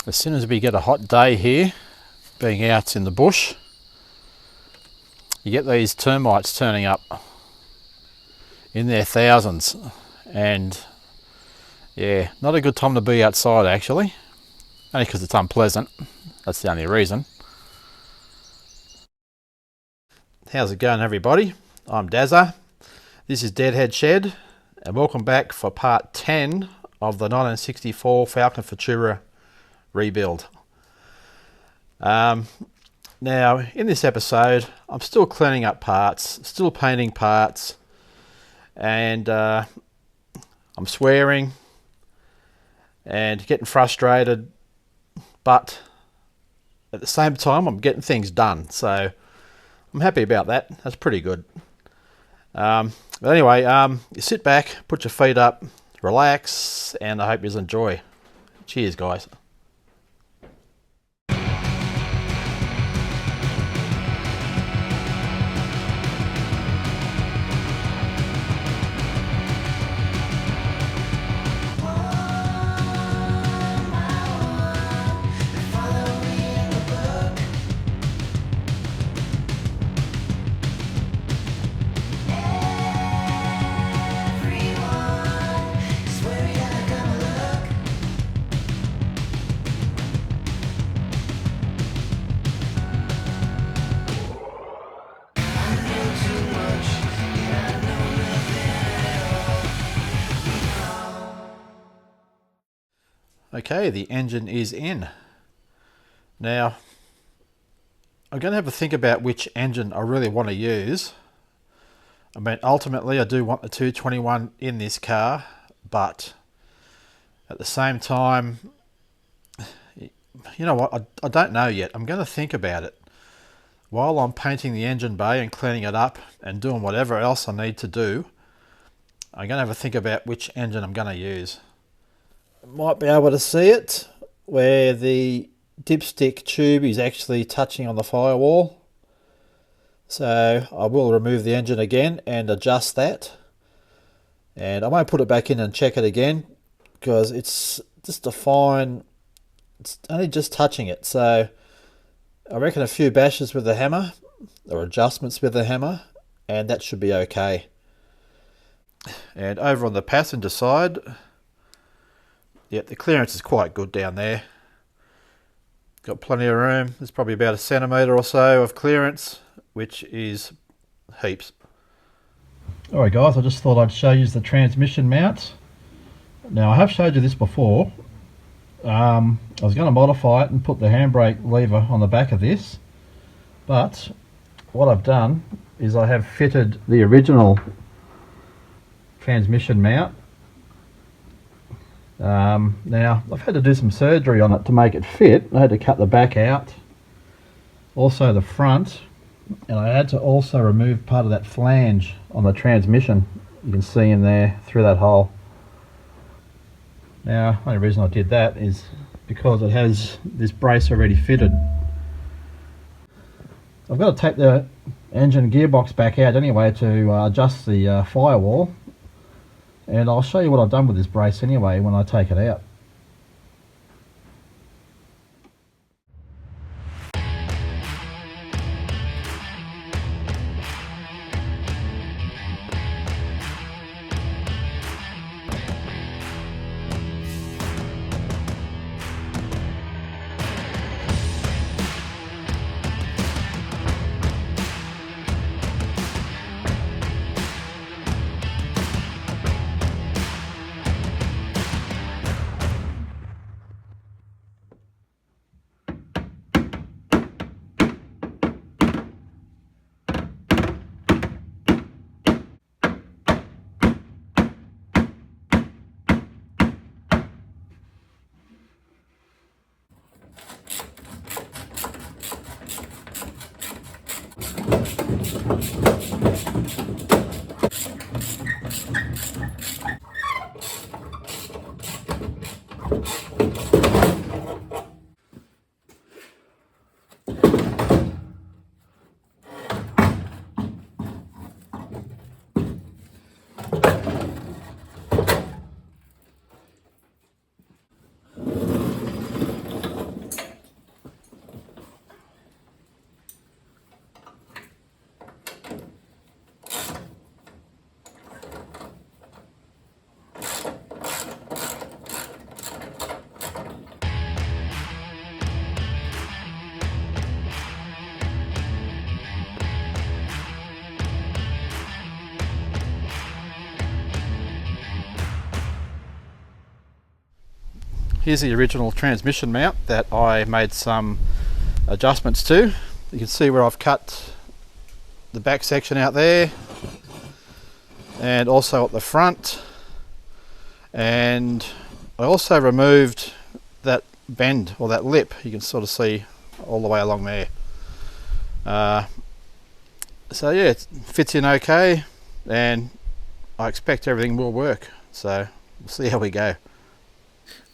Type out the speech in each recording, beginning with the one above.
As soon as we get a hot day here, being out in the bush, you get these termites turning up in their thousands, and yeah, not a good time to be outside actually, only because it's unpleasant. That's the only reason. How's it going, everybody? I'm Dazza. This is Deadhead Shed, and welcome back for part 10 of the 1964 Falcon Futura rebuild. Now, in this episode, I'm still cleaning up parts, still painting parts, and I'm swearing and getting frustrated, but at the same time, I'm getting things done, so I'm happy about that. That's pretty good. But anyway, you sit back, put your feet up, relax, and I hope you enjoy. Cheers, guys. Okay, the engine is in. Now, I'm going to have a think about which engine I really want to use. I mean, ultimately I do want the 221 in this car, but at the same time, you know what, I don't know yet. I'm going to think about it. While I'm painting the engine bay and cleaning it up and doing whatever else I need to do, I'm going to have a think about which engine I'm going to use. Might be able to see it where the dipstick tube is actually touching on the firewall, so I will remove the engine again and adjust that, and I won't put it back in and check it again because it's just a fine, it's only just touching it, so I reckon a few bashes with the hammer or adjustments with the hammer and that should be okay. And over on the passenger side, yeah, the clearance is quite good down there. Got plenty of room. There's probably about 1 centimetre or so of clearance, which is heaps. Alright guys, I just thought I'd show you the transmission mounts. Now I have showed you this before. I was going to modify it and put the handbrake lever on the back of this, but what I've done is I have fitted the original transmission mount. Now I've had to do some surgery on it to make it fit. I had to cut the back out, also the front, and I had to also remove part of that flange on the transmission. You can see in there through that hole. Now the only reason I did that is because it has this brace already fitted. I've got to take the engine gearbox back out anyway to adjust the firewall. And I'll show you what I've done with this brace anyway when I take it out. Here's the original transmission mount that I made some adjustments to. You can see where I've cut the back section out there, and also at the front, and I also removed that bend or that lip. You can sort of see all the way along there. So yeah, it fits in okay, and I expect everything will work, so we'll see how we go.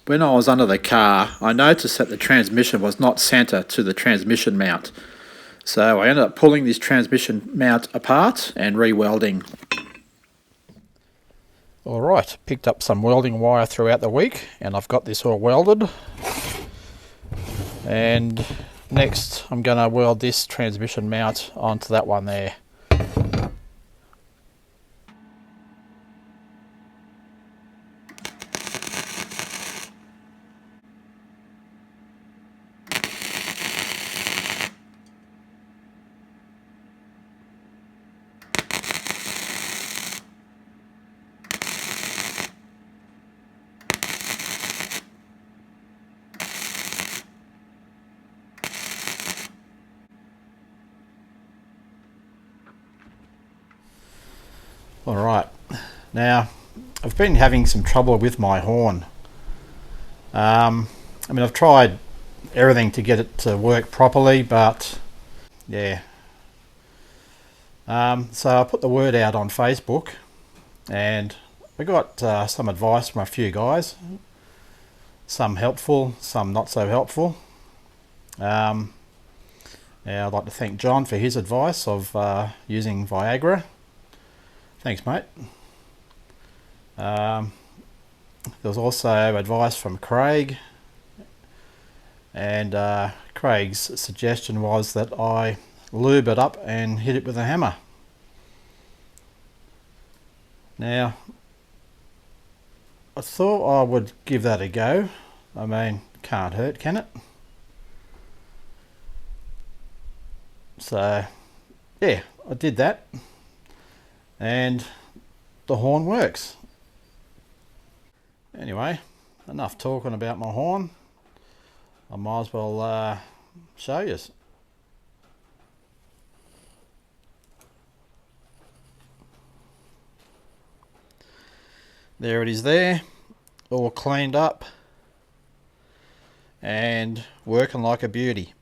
When I was under the car, I noticed that the transmission was not centre to the transmission mount, so I ended up pulling this transmission mount apart and re-welding. Alright, picked up some welding wire throughout the week, and I've got this all welded. And next I'm going to weld this transmission mount onto that one there. Alright, now I've been having some trouble with my horn. I mean, I've tried everything to get it to work properly, but yeah. So I put the word out on Facebook, and I got some advice from a few guys. Some helpful, some not so helpful. Now I'd like to thank John for his advice of using Viagra. Thanks, mate. There was also advice from Craig, and Craig's suggestion was that I lube it up and hit it with a hammer. Now, I thought I would give that a go. I mean, can't hurt, can it? So, yeah, I did that, and the horn works. Anyway, enough talking about my horn. I might as well show you. There it is there, all cleaned up and working like a beauty.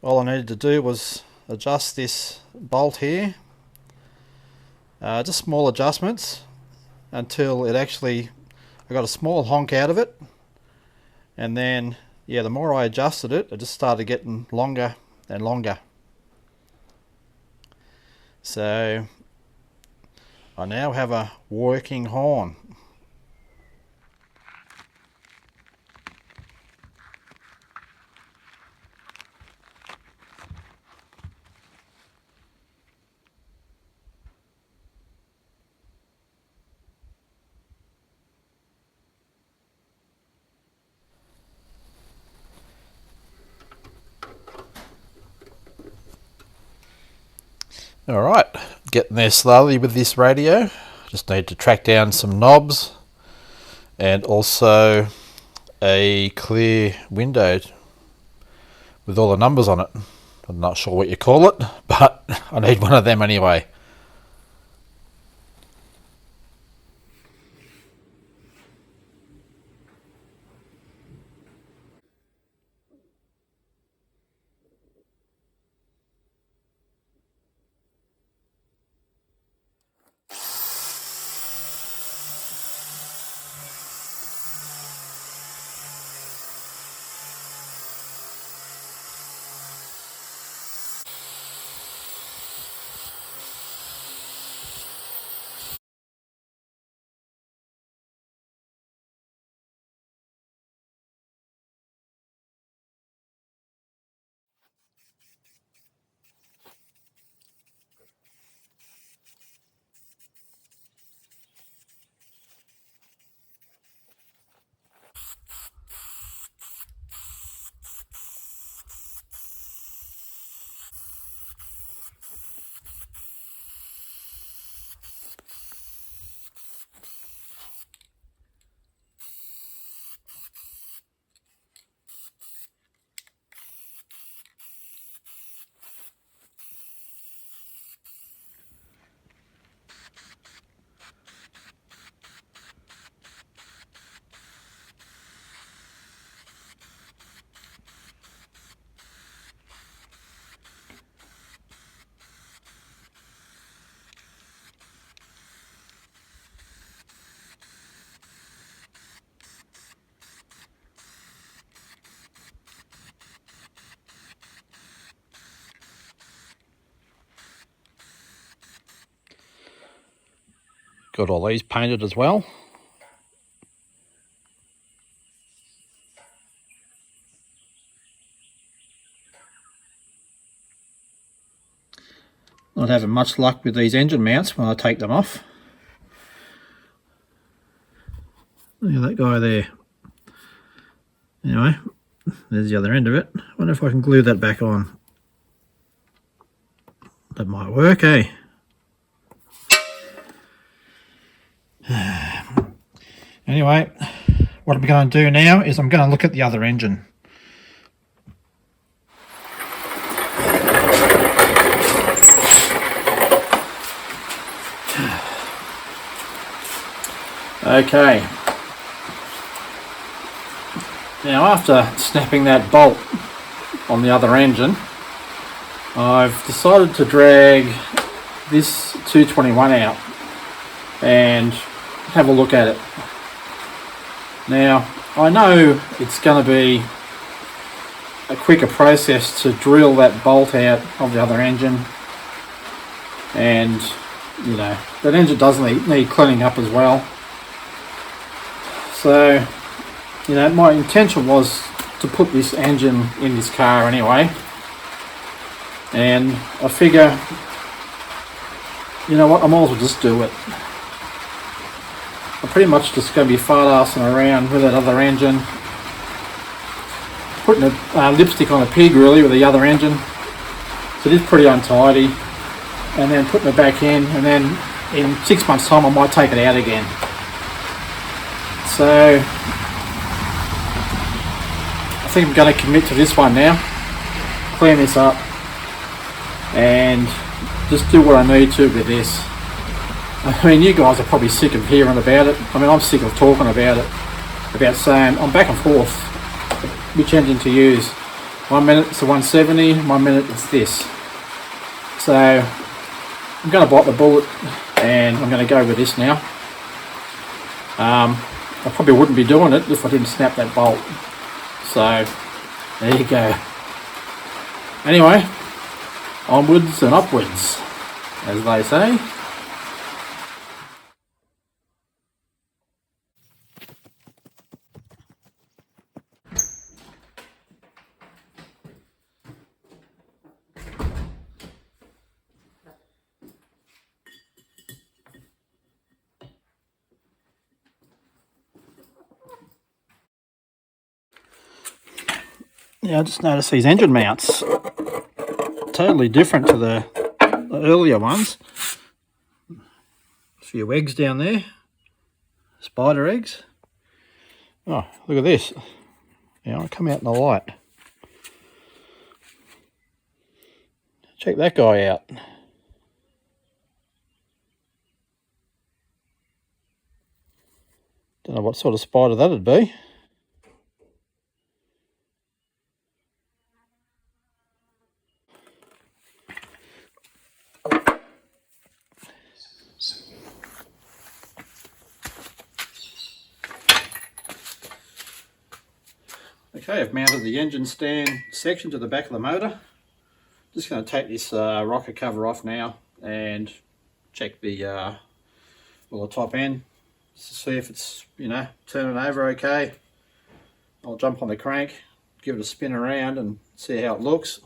All I needed to do was adjust this bolt here, just small adjustments until it actually, I got a small honk out of it, and then yeah, the more I adjusted it, it just started getting longer and longer. So I now have a working horn. Alright, getting there slowly with this radio. Just need to track down some knobs and also a clear window with all the numbers on it. I'm not sure what you call it, but I need one of them anyway. Got all these painted as well. Not having much luck with these engine mounts when I take them off. Look at that guy there. Anyway, there's the other end of it. I wonder if I can glue that back on. That might work, eh? Anyway, what I'm going to do now is I'm going to look at the other engine. Okay. Now, after snapping that bolt on the other engine, I've decided to drag this 221 out and have a look at it. Now, I know it's going to be a quicker process to drill that bolt out of the other engine, and you know, that engine does need cleaning up as well. So, you know, my intention was to put this engine in this car anyway, and I figure, you know what, I might as well just do it. I'm pretty much just going to be fart-assing around with that other engine, putting a lipstick on a pig really with the other engine, so it is pretty untidy, and then putting it back in, and then in 6 months time I might take it out again. So I think I'm going to commit to this one now, clean this up and just do what I need to with this. I mean, you guys are probably sick of hearing about it. I mean, I'm sick of talking about it, about saying, I'm back and forth which engine to use. 1 minute it's a 170, 1 minute it's this. So I'm going to bite the bullet and I'm going to go with this now. I probably wouldn't be doing it if I didn't snap that bolt. So there you go. Anyway, onwards and upwards, as they say. Yeah, I just noticed these engine mounts totally different to the earlier ones. A few eggs down there, spider eggs. Oh, look at this. Yeah, I'll come out in the light. Check that guy out. Don't know what sort of spider that'd be. Okay, I've mounted the engine stand section to the back of the motor. Just going to take this rocker cover off now and check the the top end just to see if it's, you know, turning over okay. I'll jump on the crank, give it a spin around and see how it looks.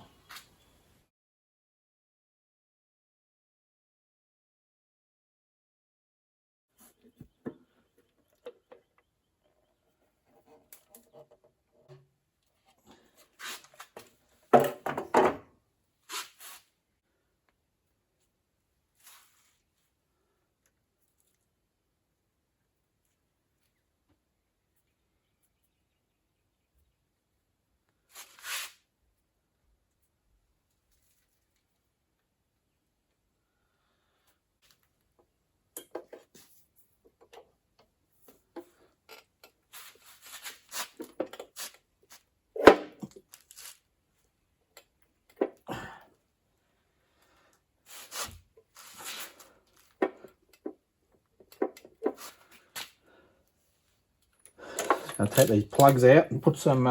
I'll take these plugs out and put some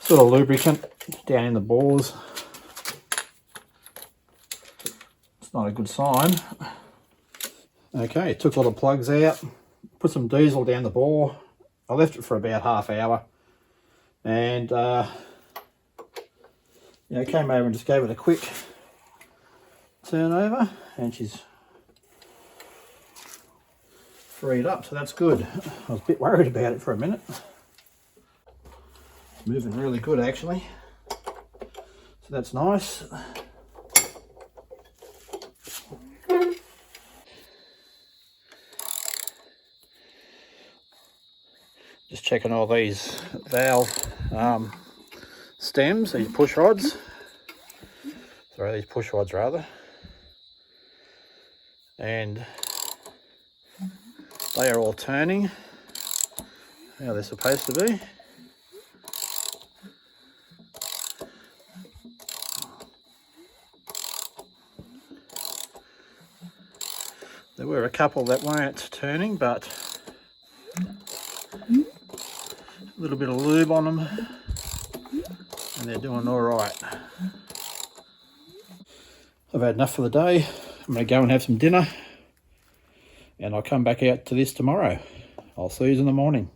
sort of lubricant down in the bores. It's not a good sign. Okay, took all the plugs out, put some diesel down the bore. I left it for about half hour, and came over and just gave it a quick turn over, and she's freed up, so that's good. I was a bit worried about it for a minute. It's moving really good actually, so that's nice. Just checking all these valve stems, these push rods. Sorry, these push rods rather. And they are all turning how they're supposed to be. There were a couple that weren't turning, but a little bit of lube on them and they're doing all right. I've had enough for the day. I'm going to go and have some dinner and I'll come back out to this tomorrow. I'll see you in the morning.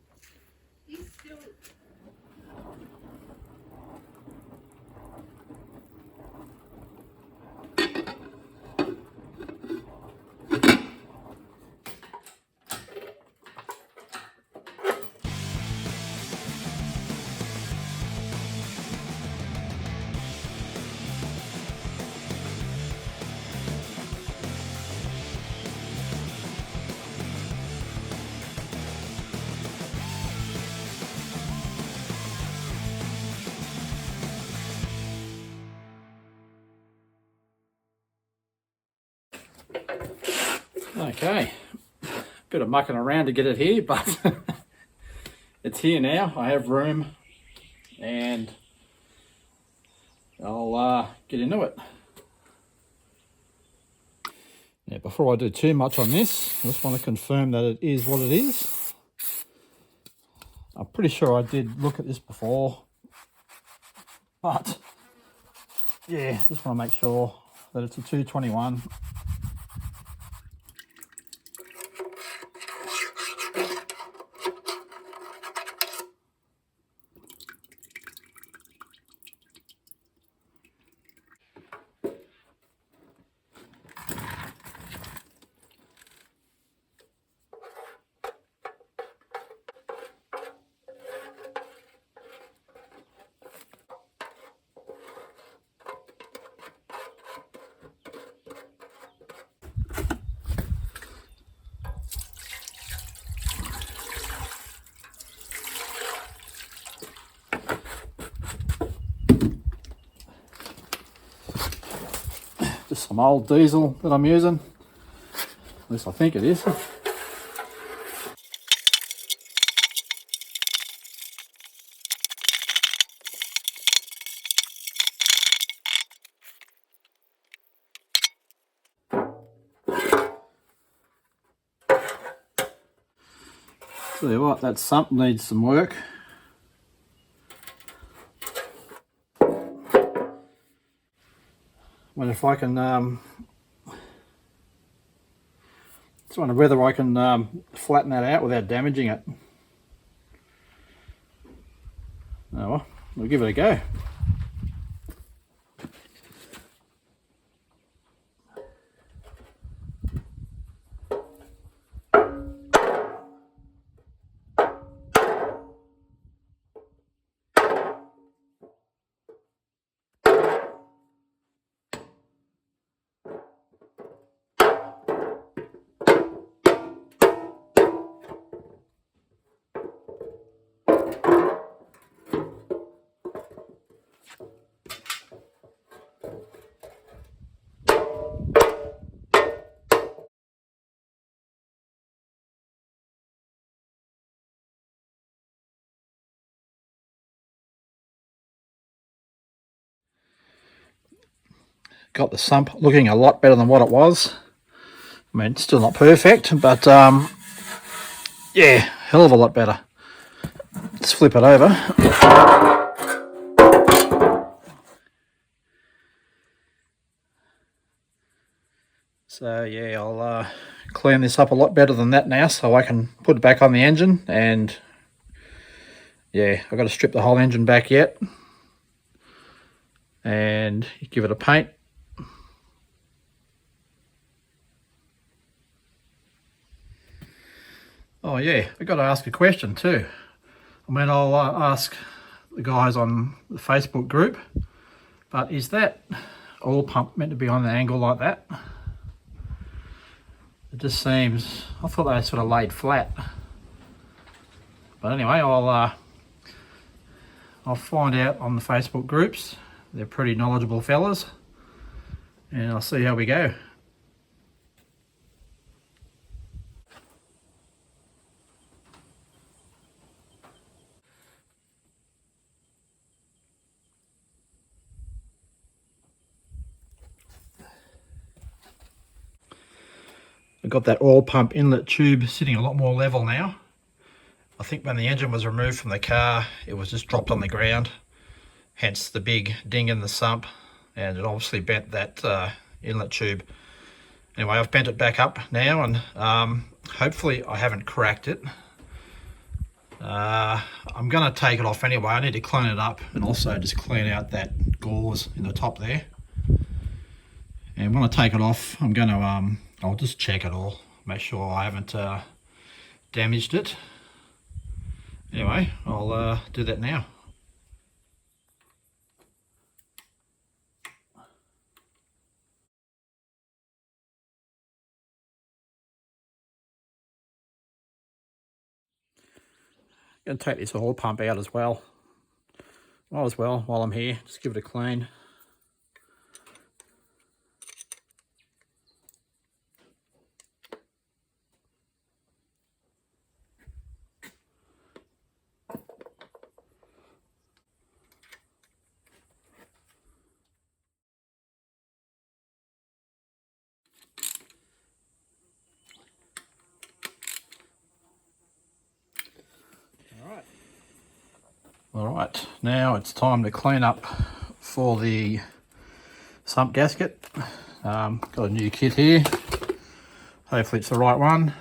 Okay, bit of mucking around to get it here, but it's here now. I have room and I'll get into it. Now, before I do too much on this, I just want to confirm that it is what it is. I'm pretty sure I did look at this before, but yeah, just want to make sure that it's a 221. Just some old diesel that I'm using. At least I think it is. Tell you what, that sump needs some work. Wonder if I can just wonder whether I can flatten that out without damaging it. Oh well, we'll give it a go. Got the sump looking a lot better than what it was. I mean, it's still not perfect, but yeah, hell of a lot better. Let's flip it over. So yeah, I'll clean this up a lot better than that now, so I can put it back on the engine. And yeah, I've got to strip the whole engine back yet and give it a paint. Oh yeah, I've got to ask a question too. I mean, I'll ask the guys on the Facebook group, but is that oil pump meant to be on an angle like that? It just seems, I thought they sort of laid flat. But anyway, I'll find out on the Facebook groups. They're pretty knowledgeable fellas, and I'll see how we go. I've got that oil pump inlet tube sitting a lot more level now. I think when the engine was removed from the car, it was just dropped on the ground, hence the big ding in the sump, and it obviously bent that inlet tube. Anyway, I've bent it back up now, and hopefully I haven't cracked it. I'm going to take it off anyway. I need to clean it up and also just clean out that gauze in the top there. And when I take it off, I'm going to I'll just check it all, make sure I haven't damaged it. Anyway, I'll do that now. Going to take this oil pump out as well. Might as well while I'm here, just give it a clean. Alright, now it's time to clean up for the sump gasket. Got a new kit here. Hopefully it's the right one.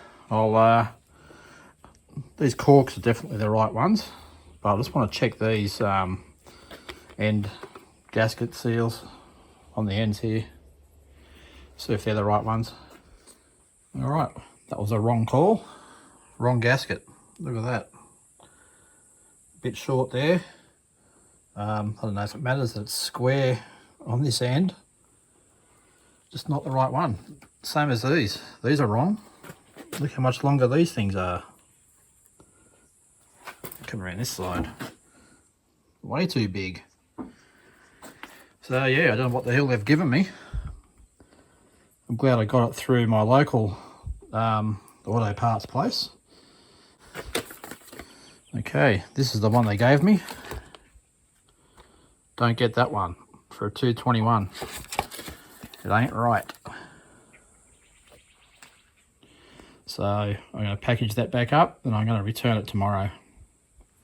These corks are definitely the right ones, but I just want to check these end gasket seals on the ends here. See if they're the right ones. Alright, that was a wrong call. Wrong gasket. Look at that. Bit short there. I don't know if it matters that it's square on this end. Just not the right one. Same as these. These are wrong. Look how much longer these things are. Come around this side. Way too big. So yeah, I don't know what the hell they've given me. I'm glad I got it through my local auto parts place. Okay, this is the one they gave me. Don't get that one for a 221. It ain't right. So I'm going to package that back up and I'm going to return it tomorrow.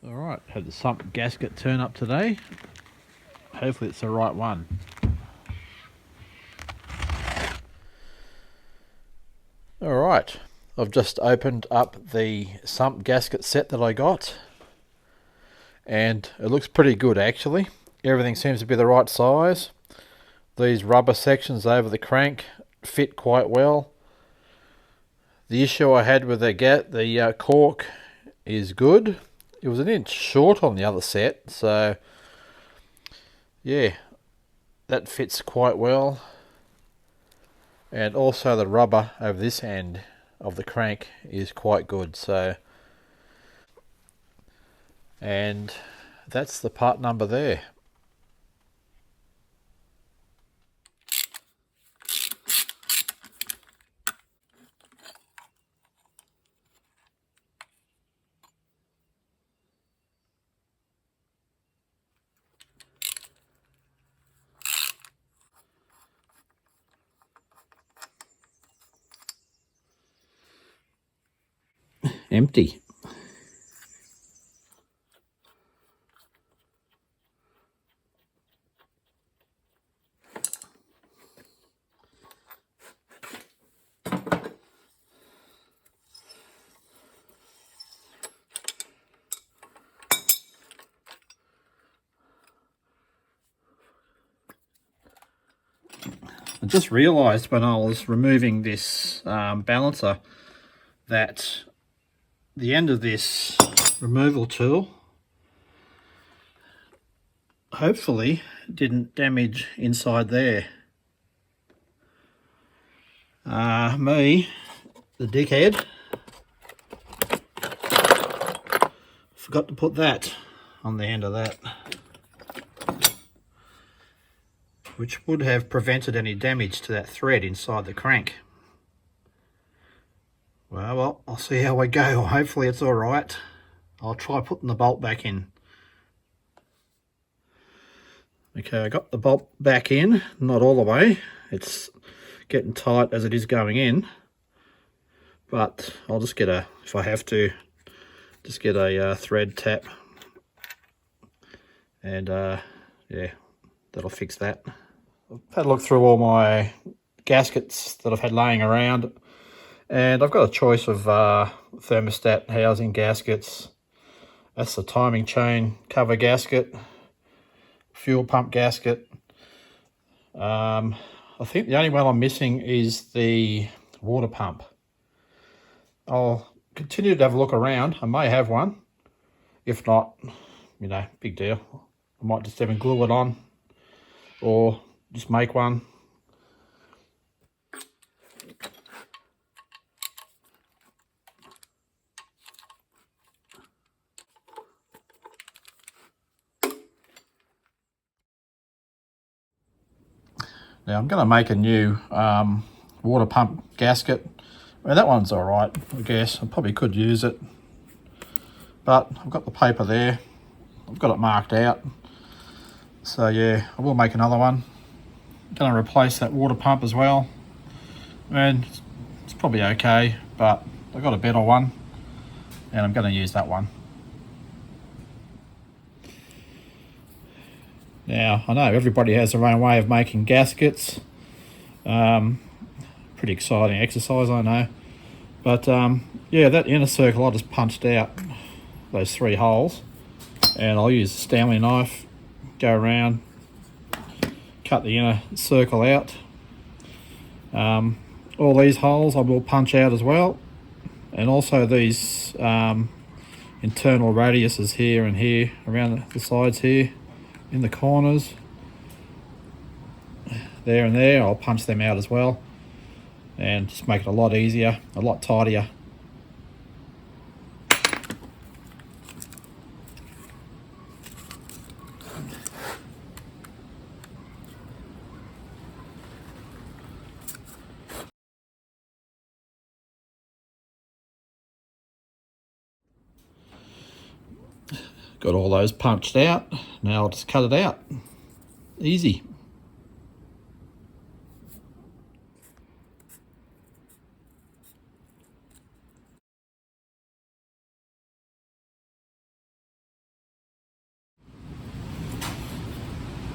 Alright, had the sump gasket turn up today. Hopefully it's the right one. Alright, I've just opened up the sump gasket set that I got, and it looks pretty good actually. Everything seems to be the right size. These rubber sections over the crank fit quite well. The issue I had with the cork is good. It was an inch short on the other set, so yeah, that fits quite well. And also the rubber over this end of the crank is quite good. So, and that's the part number there. Empty. just realised when I was removing this balancer that the end of this removal tool hopefully didn't damage inside there. Me, the dickhead, forgot to put that on the end of that, which would have prevented any damage to that thread inside the crank. Well, I'll see how I go. Hopefully it's all right. I'll try putting the bolt back in. Okay, I got the bolt back in, not all the way. It's getting tight as it is going in, but I'll just get a, if I have to, just get a thread tap, and yeah, that'll fix that. I've had a look through all my gaskets that I've had laying around, and I've got a choice of thermostat housing gaskets. That's the timing chain cover gasket, fuel pump gasket. I think the only one I'm missing is the water pump. I'll continue to have a look around. I may have one. If not, you know, big deal. I might just even glue it on or just make one. Now I'm going to make a new water pump gasket. I mean, that one's all right, I guess. I probably could use it, but I've got the paper there. I've got it marked out. So yeah, I will make another one. I'm going to replace that water pump as well. And it's probably okay, but I've got a better one, and I'm going to use that one. Now, I know everybody has their own way of making gaskets. Pretty exciting exercise, I know. But yeah, that inner circle I just punched out, those 3 holes. And I'll use a Stanley knife, go around, cut the inner circle out. All these holes I will punch out as well. And also these internal radiuses here and here, around the sides here. In the corners there and there, I'll punch them out as well, and just make it a lot easier, a lot tidier. Got all those punched out. Now I'll just cut it out. Easy.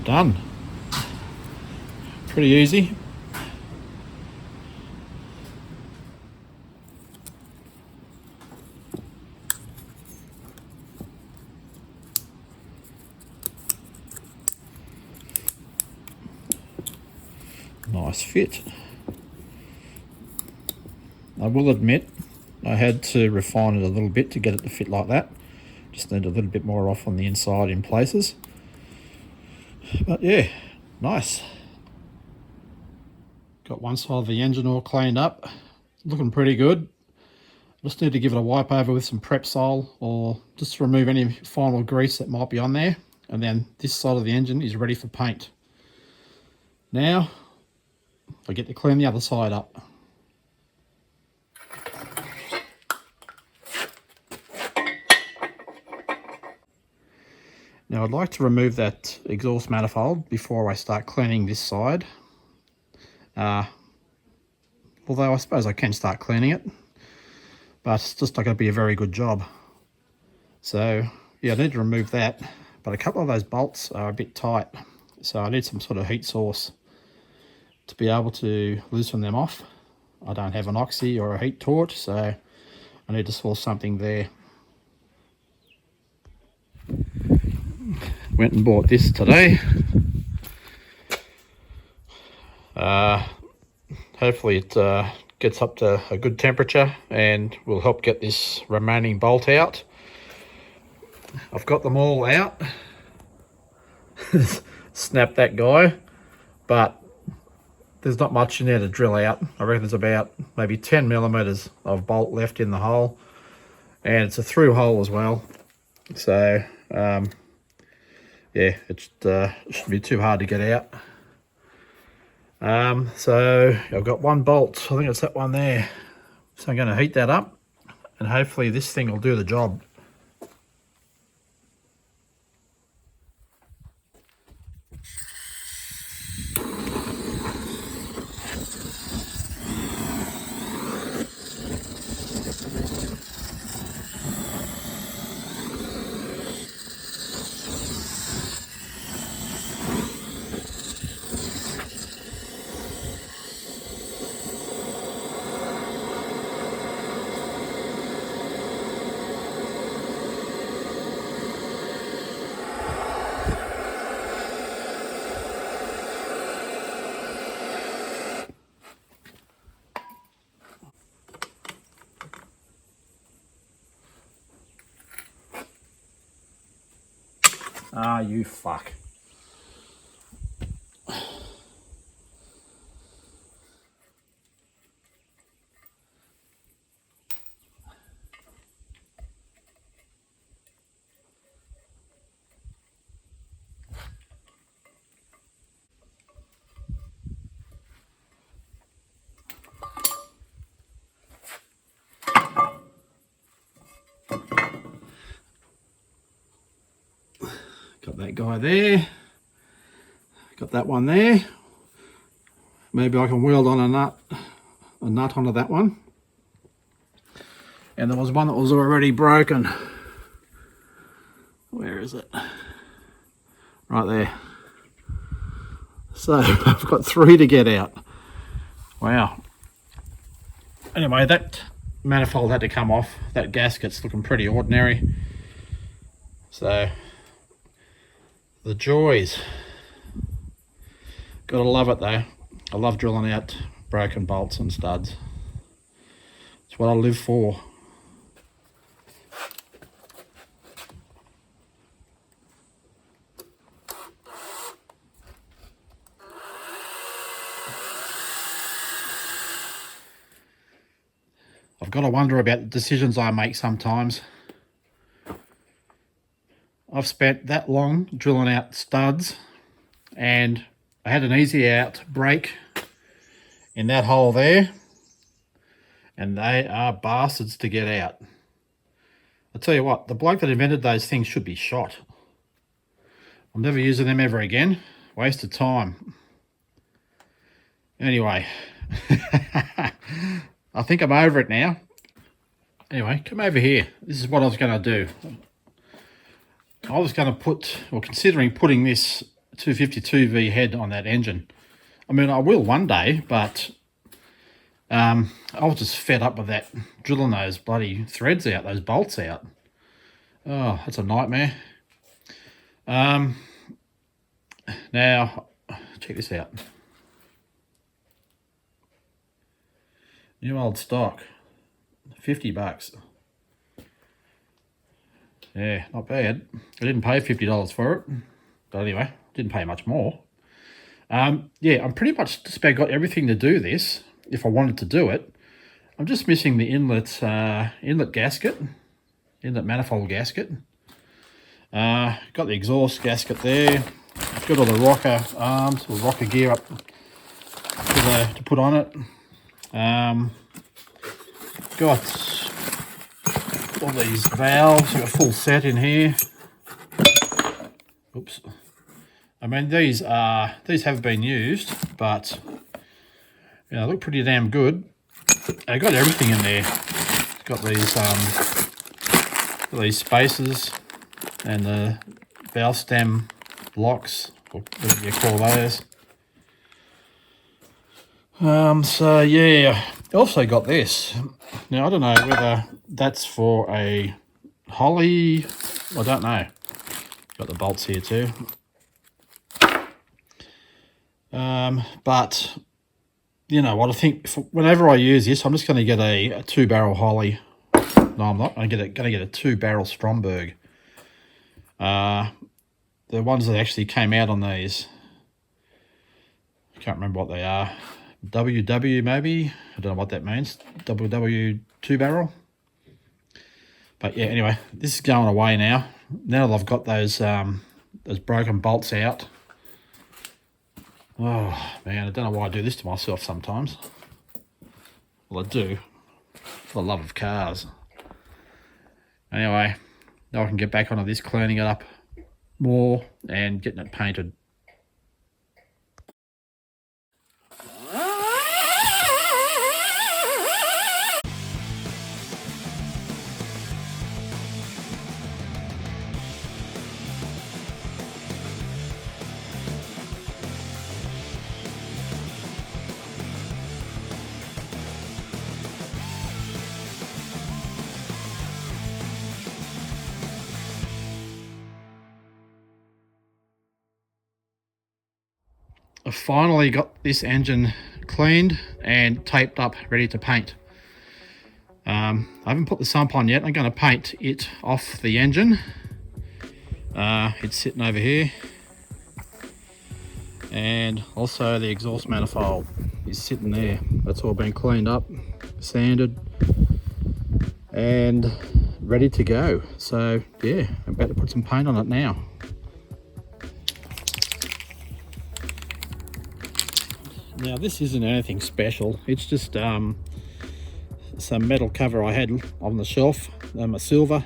Done. Pretty easy. Nice fit. I will admit I had to refine it a little bit to get it to fit like that. Just need a little bit more off on the inside in places. But yeah, nice. Got one side of the engine all cleaned up. Looking pretty good. Just need to give it a wipe over with some Prepsol, or just to remove any final grease that might be on there. And then this side of the engine is ready for paint. Now I get to clean the other side up. Now I'd like to remove that exhaust manifold before I start cleaning this side. Although I suppose I can start cleaning it, but it's just not going to be a very good job. So yeah, I need to remove that, but a couple of those bolts are a bit tight, so I need some sort of heat source to be able to loosen them off. I don't have an oxy or a heat torch, so I need to source something there. Went and bought this today. Hopefully it gets up to a good temperature and will help get this remaining bolt out. I've got them all out. Snap that guy, but there's not much in there to drill out. I reckon there's about maybe 10 millimeters of bolt left in the hole, and it's a through hole as well. So yeah, it shouldn't be too hard to get out. So I've got one bolt, I think it's that one there. So I'm going to heat that up, and hopefully this thing will do the job. Ah, you fuck. Got that guy there. Got that one there. Maybe I can weld on a nut onto that one. And there was one that was already broken. Where is it? Right there. So I've got 3 to get out. Wow. Anyway, that manifold had to come off. That gasket's looking pretty ordinary. So the joys. Gotta love it though. I love drilling out broken bolts and studs. It's what I live for. I've got to wonder about the decisions I make sometimes. I've spent that long drilling out studs, and I had an easy out break in that hole there, and they are bastards to get out. I'll tell you what, the bloke that invented those things should be shot. I'm never using them ever again. Waste of time. Anyway, I think I'm over it now. Anyway, come over here. This is what I was going to do. I was going to put, or considering putting this 252V head on that engine. I mean, I will one day, but I was just fed up with that, drilling those bloody threads out, those bolts out. Oh, that's a nightmare. Now, check this out. New old stock, $50. Yeah, not bad. I didn't pay $50 for it, but anyway, didn't pay much more. Yeah, I'm pretty much just about got everything to do this, if I wanted to do it. I'm just missing the inlet gasket, inlet manifold gasket. Got the exhaust gasket there. Got all the rocker arms, or rocker gear up to put on it. Got all these valves, got a full set in here. Oops. I mean, these have been used, but you know, look pretty damn good. I got everything in there. Got these spacers and the valve stem blocks, or whatever you call those. So yeah, also got this. Now I don't know whether that's for a Holly. I don't know. Got the bolts here too. But you know what, I think whenever I use this, I'm just going to get a 2-barrel Holly. No, I'm not. I'm going to get a 2-barrel Stromberg. The ones that actually came out on these, I can't remember what they are. WW maybe? I don't know what that means. WW 2-barrel. But yeah, anyway, this is going away now. Now that I've got those broken bolts out. Oh, man, I don't know why I do this to myself sometimes. Well, I do, for the love of cars. Anyway, now I can get back onto this, cleaning it up more and getting it painted. I finally got this engine cleaned and taped up, ready to paint. I haven't put the sump on yet. I'm going to paint it off the engine. It's sitting over here. And also the exhaust manifold is sitting there. That's all been cleaned up, sanded, and ready to go. So yeah, I'm about to put some paint on it now. Now this isn't anything special, it's just some metal cover I had on the shelf, a silver,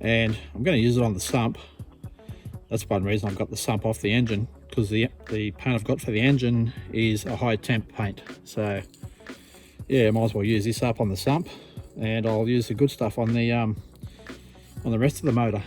and I'm going to use it on the sump. That's one reason I've got the sump off the engine, because the paint I've got for the engine is a high temp paint. So yeah, might as well use this up on the sump, and I'll use the good stuff on the rest of the motor.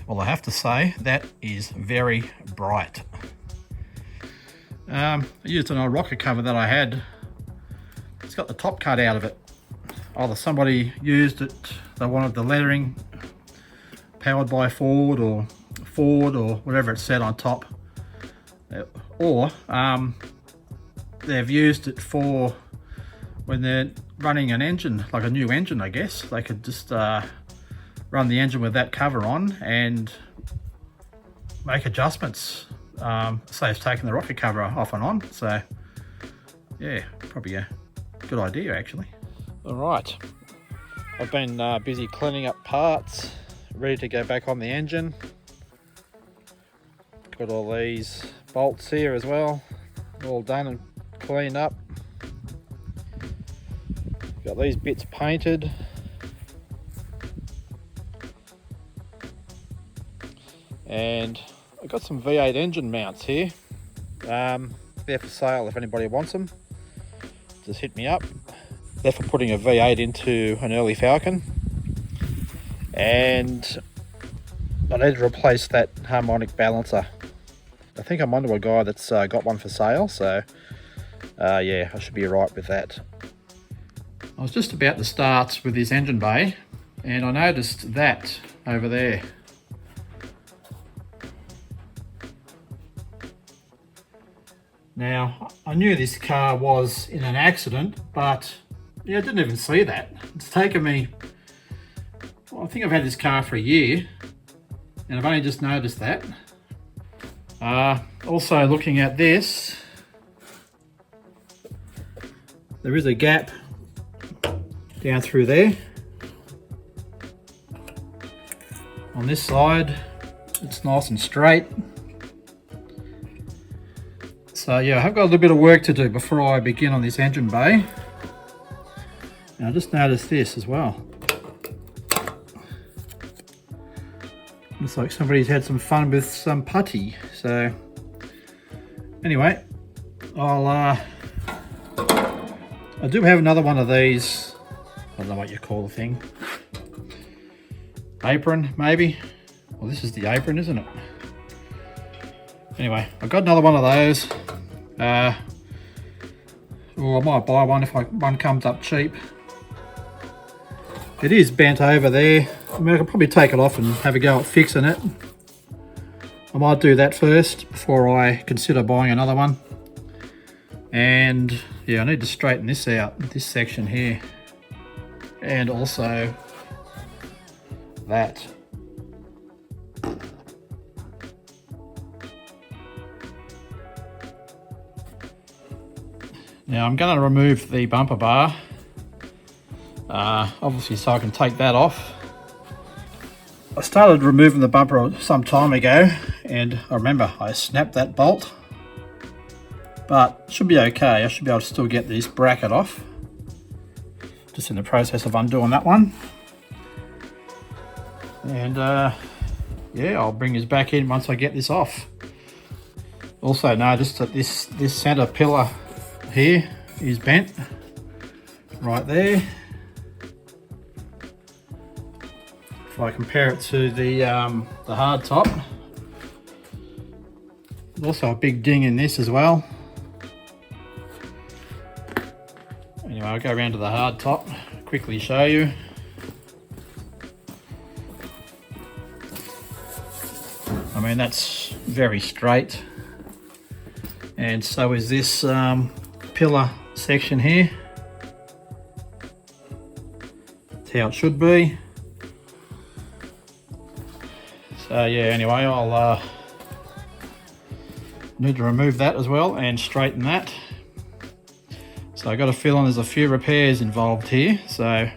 Well, I have to say that is very bright. I used an old rocker cover that I had. It's got the top cut out of it. Either somebody used it, they wanted the lettering powered by Ford or whatever it said on top, or they've used it for when they're running an engine, like a new engine, I guess. They could just run the engine with that cover on and make adjustments. Saves taking the rocker cover off and on. So yeah, probably a good idea actually. All right, I've been busy cleaning up parts, ready to go back on the engine. Got all these bolts here as well, all done and cleaned up. Got these bits painted. And I've got some V8 engine mounts here. They're for sale if anybody wants them. Just hit me up. They're for putting a V8 into an early Falcon. And I need to replace that harmonic balancer. I think I'm onto a guy that's got one for sale, so yeah, I should be alright with that. I was just about to start with this engine bay, and I noticed that over there. Now, I knew this car was in an accident, but yeah, I didn't even see that. It's taken me, well, I think I've had this car for a year, and I've only just noticed that. Also looking at this, there is a gap down through there. On this side, it's nice and straight. So yeah, I've got a little bit of work to do before I begin on this engine bay. And I just noticed this as well. Looks like somebody's had some fun with some putty. So anyway, I do have another one of these. I don't know what you call the thing. Apron, maybe. Well, this is the apron, isn't it? Anyway, I've got another one of those. Or I might buy one if one comes up cheap. It is bent over there. I mean, I could probably take it off and have a go at fixing it. I might do that first before I consider buying another one. And yeah, I need to straighten this out, this section here. And also that. Now I'm going to remove the bumper bar, obviously so I can take that off. I started removing the bumper some time ago, and I remember I snapped that bolt, but it should be okay. I should be able to still get this bracket off. Just in the process of undoing that one. And yeah, I'll bring this back in once I get this off. Also noticed that this center pillar here is bent right there. If I compare it to the hard top, there's also a big ding in this as well. Anyway, I'll go around to the hard top, quickly show you. I mean, that's very straight, and so is this pillar section here. That's how it should be. So yeah, anyway, I'll need to remove that as well and straighten that. So I got a feeling there's a few repairs involved here. So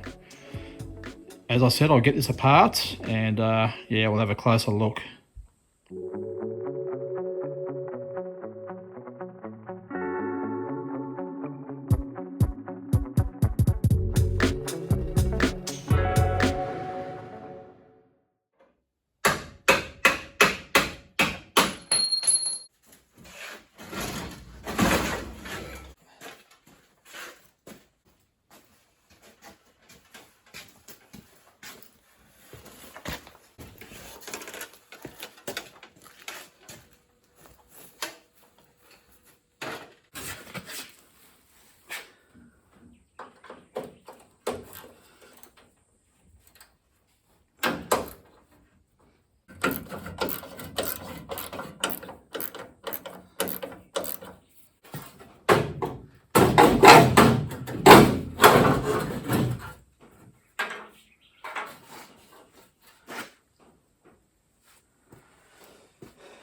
as I said, I'll get this apart and yeah, we'll have a closer look.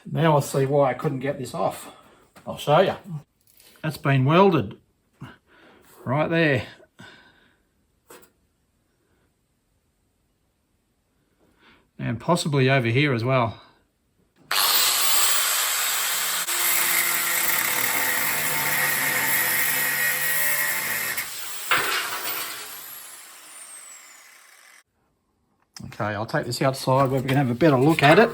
Now I see why I couldn't get this off. I'll show you. That's been welded right there. And possibly over here as well. Okay, I'll take this outside where we can have a better look at it.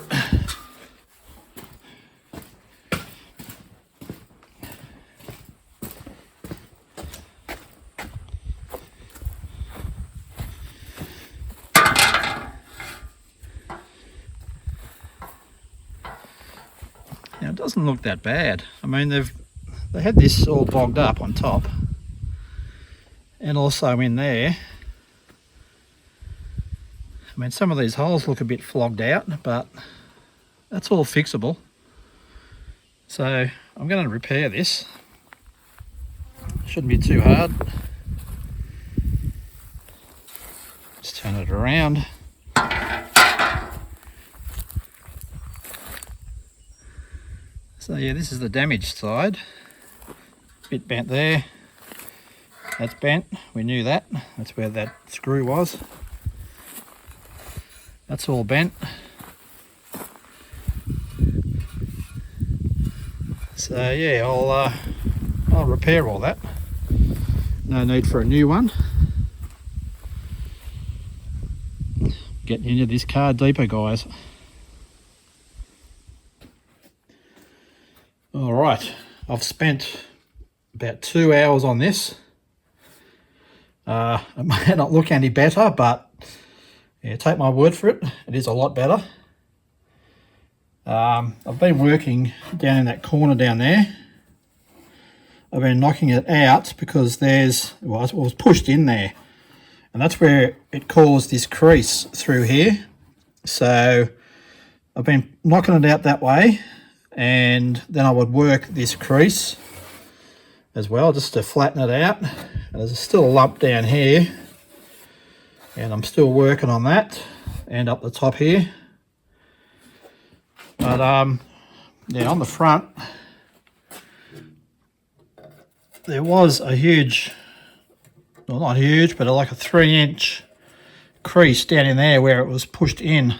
Now it doesn't look that bad. I mean, they had this all bogged up on top, and also in there. I mean, some of these holes look a bit flogged out, but that's all fixable. So I'm going to repair this. Shouldn't be too hard. Just turn it around. So yeah, this is the damaged side. Bit bent there. That's bent. We knew that. That's where that screw was. That's all bent. So yeah, I'll repair all that. No need for a new one. Getting into this car deeper, guys. All right, I've spent about 2 hours on this. It may not look any better, but yeah, take my word for it, it is a lot better. I've been working down in that corner down there. I've been knocking it out because it was pushed in there, and that's where it caused this crease through here. So I've been knocking it out that way, and then I would work this crease as well just to flatten it out. And there's still a lump down here, and I'm still working on that, and up the top here. But yeah, on the front there was a huge, well, not huge, but like a 3-inch crease down in there where it was pushed in.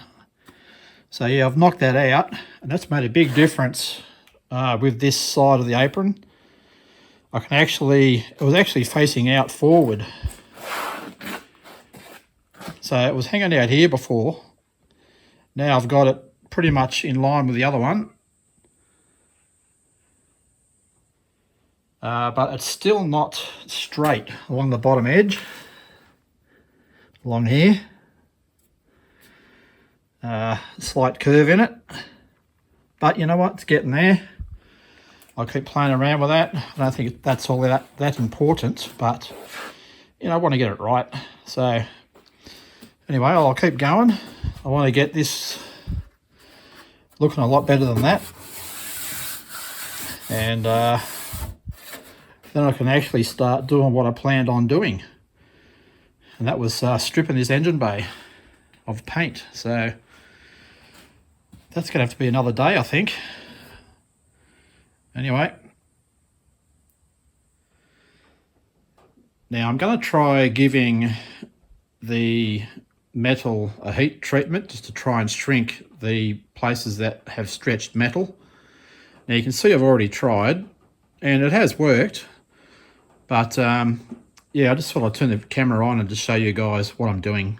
So yeah, I've knocked that out, and that's made a big difference with this side of the apron. It was actually facing out forward. So it was hanging out here before. Now I've got it pretty much in line with the other one. But it's still not straight along the bottom edge. Along here. Slight curve in it. But you know what? It's getting there. I'll keep playing around with that. I don't think that's all that important, but you know, I want to get it right. So anyway, I'll keep going. I want to get this looking a lot better than that. And then I can actually start doing what I planned on doing. And that was stripping this engine bay of paint. So that's going to have to be another day, I think. Anyway. Now I'm going to try giving the metal a heat treatment just to try and shrink the places that have stretched metal. Now you can see I've already tried and it has worked, but yeah, I just thought I'd turn the camera on and just show you guys what I'm doing.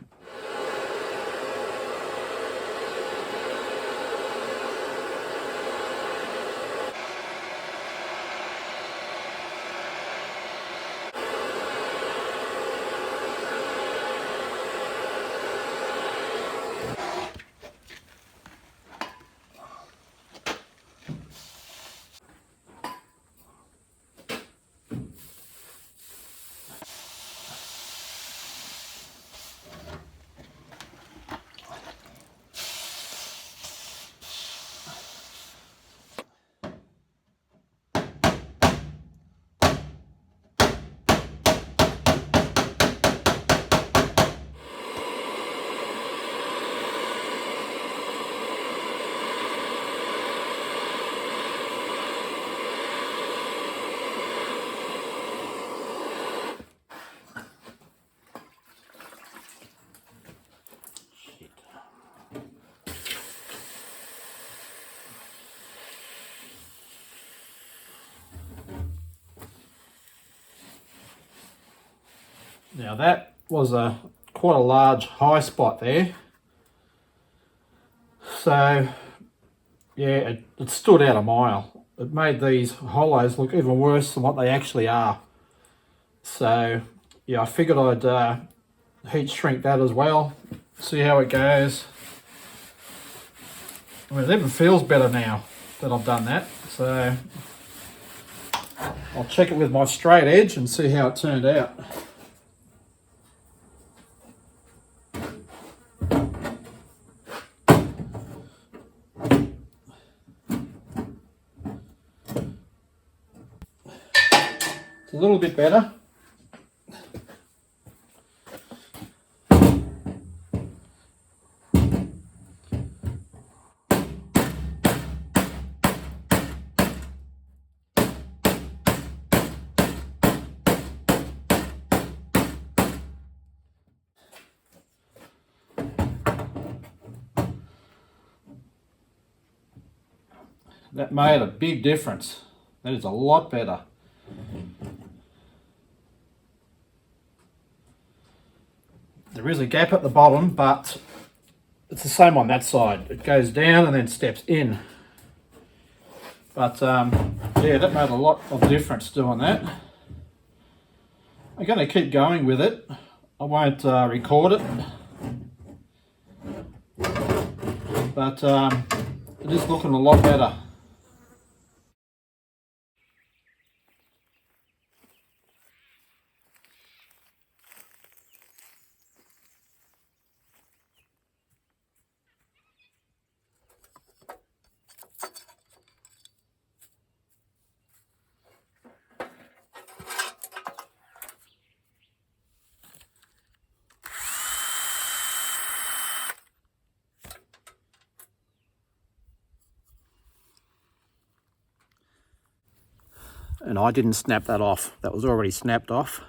Now that was quite a large high spot there. So yeah, it stood out a mile. It made these hollows look even worse than what they actually are. So yeah, I figured I'd heat shrink that as well, see how it goes. I mean, it even feels better now that I've done that. So I'll check it with my straight edge and see how it turned out. It's a little bit better. That made a big difference. That is a lot better. There is a gap at the bottom, but it's the same on that side. It goes down and then steps in. But yeah, that made a lot of difference doing that. I'm going to keep going with it. I won't record it. But it is looking a lot better. And I didn't snap that off. That was already snapped off.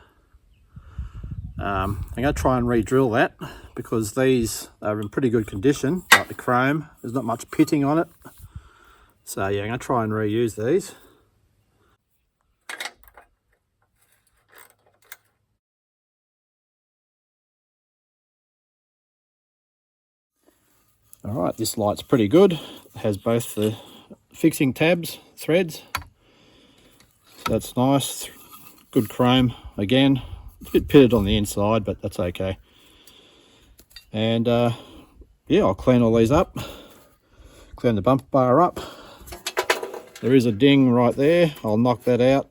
I'm going to try and re-drill that because these are in pretty good condition, like the chrome. There's not much pitting on it. So yeah, I'm going to try and reuse these. Alright, this light's pretty good. It has both the fixing tabs, threads. So that's nice. Good chrome again. It's a bit pitted on the inside, but that's okay. And yeah, I'll clean all these up. Clean the bumper bar up. There is a ding right there. I'll knock that out.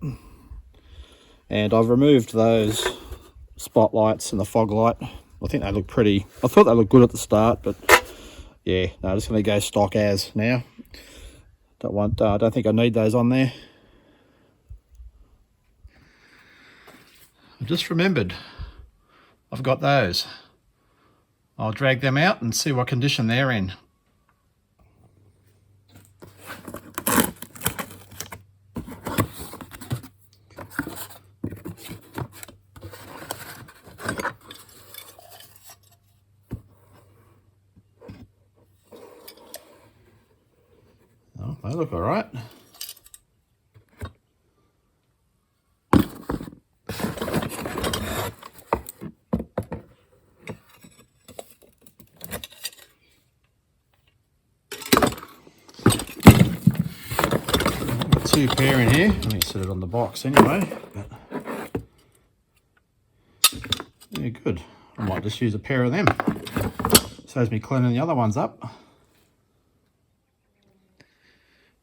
And I've removed those spotlights and the fog light. I think they look pretty. I thought they looked good at the start, but yeah, no, I'm just going to go stock as now. Don't think I need those on there. I've just remembered I've got those. I'll drag them out and see what condition they're in. Oh, they look all right. Two pair in here. Let me set it on the box anyway. Yeah, good. I might just use a pair of them. Saves me cleaning the other ones up.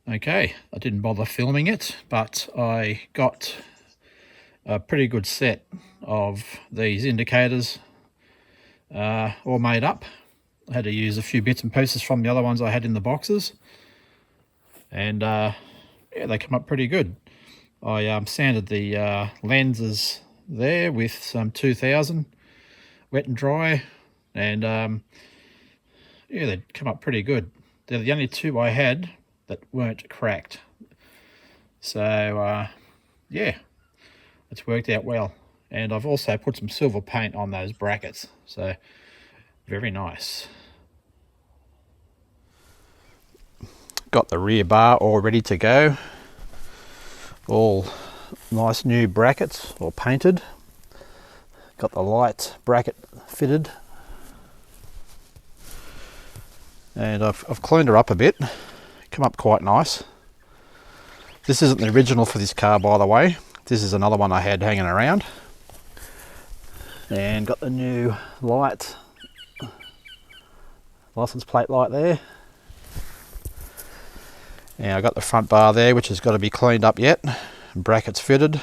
Okay, I didn't bother filming it, but I got a pretty good set of these indicators all made up. I had to use a few bits and pieces from the other ones I had in the boxes. And yeah, they come up pretty good. I sanded the lenses there with some 2000 wet and dry, and yeah, they come up pretty good. They're the only two I had that weren't cracked. So yeah, it's worked out well. And I've also put some silver paint on those brackets, so very nice. Got the rear bar all ready to go. All nice new brackets, all painted. Got the light bracket fitted. And I've cleaned her up a bit. Come up quite nice. This isn't the original for this car, by the way. This is another one I had hanging around. And got the new light, license plate light there. And I got the front bar there, which has got to be cleaned up yet. Brackets fitted.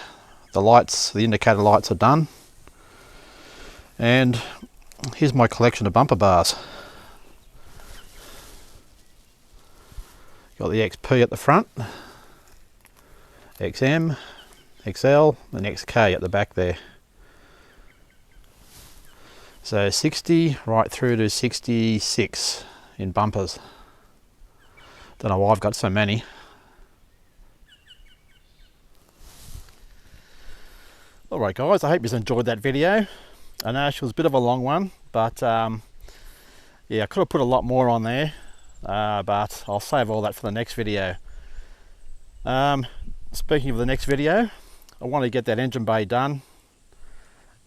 The lights, the indicator lights are done. And here's my collection of bumper bars. Got the XP at the front, XM, XL, and XK at the back there. So 60 right through to 66 in bumpers. Don't know why I've got so many. Alright guys, I hope you enjoyed that video. I know she was a bit of a long one, but yeah, I could have put a lot more on there. But I'll save all that for the next video. Speaking of the next video, I want to get that engine bay done.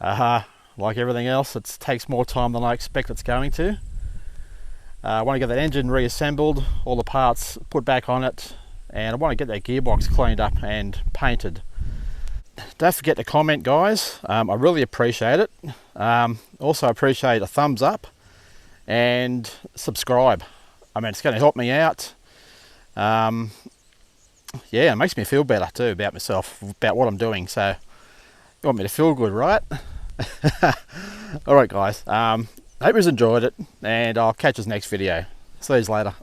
Like everything else, it takes more time than I expect it's going to. I want to get that engine reassembled, all the parts put back on it, and I want to get that gearbox cleaned up and painted. Don't forget to comment, guys. I really appreciate it. Also appreciate a thumbs up and subscribe. I mean, it's going to help me out. Yeah, it makes me feel better too about myself, about what I'm doing. So you want me to feel good, right? All right, guys. Hope you enjoyed it, and I'll catch you next video. See you later.